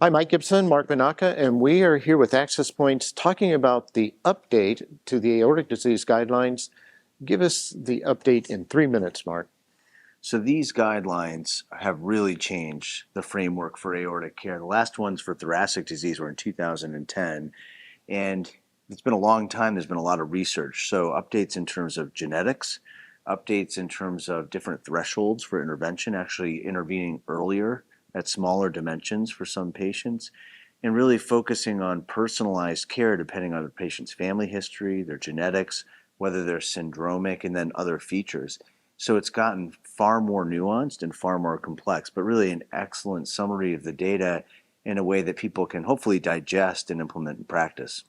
Hi, Mike Gibson, Marc Bonaca, and we are here with Access Points talking about the update to the aortic disease guidelines. Give us the update in 3 minutes, Marc. So these guidelines have really changed the framework for aortic care. The last ones for thoracic disease were in 2010, and it's been a long time. There's been a lot of research. So updates in terms of genetics, updates in terms of different thresholds for intervention, actually intervening earlier at smaller dimensions for some patients, and really focusing on personalized care depending on the patient's family history, their genetics, whether they're syndromic, and then other features. So it's gotten far more nuanced and far more complex, but really an excellent summary of the data in a way that people can hopefully digest and implement in practice.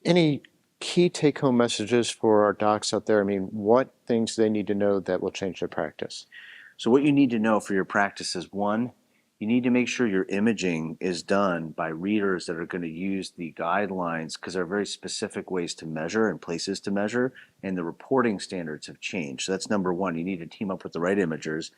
Any key take-home messages for our docs out there? I mean, what things they need to know that will change their practice? So what you need to know for your practice is, one, you need to make sure your imaging is done by readers that are going to use the guidelines, because there are very specific ways to measure and places to measure, and the reporting standards have changed. So that's number one. You need to team up with the right imagers.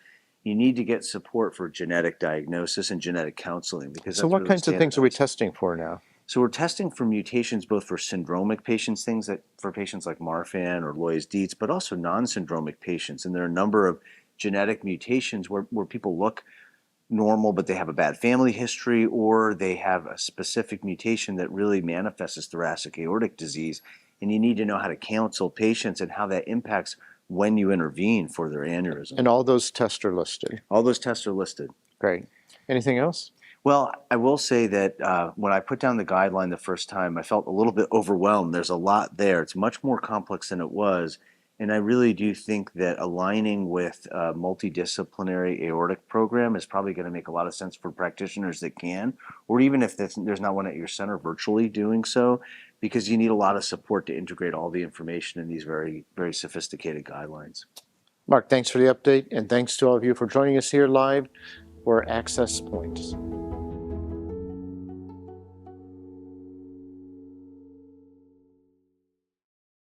You need to get support for genetic diagnosis and genetic counseling, because So what kinds of things are we testing for now? So we're testing for mutations both for syndromic patients, things that for patients like Marfan or Loeys-Dietz, but also non-syndromic patients. And there are a number of genetic mutations where people look normal, but they have a bad family history, or they have a specific mutation that really manifests as thoracic aortic disease. And you need to know how to counsel patients and how that impacts when you intervene for their aneurysm. And all those tests are listed? All those tests are listed. Great. Anything else? Well, I will say that when I put down the guideline the first time, I felt a little bit overwhelmed. There's a lot there. It's much more complex than it was. And I really do think that aligning with a multidisciplinary aortic program is probably going to make a lot of sense for practitioners that can, or even if there's not one at your center, virtually doing so, because you need a lot of support to integrate all the information in these very, very sophisticated guidelines. Marc, thanks for the update, and thanks to all of you for joining us here live for Access Points.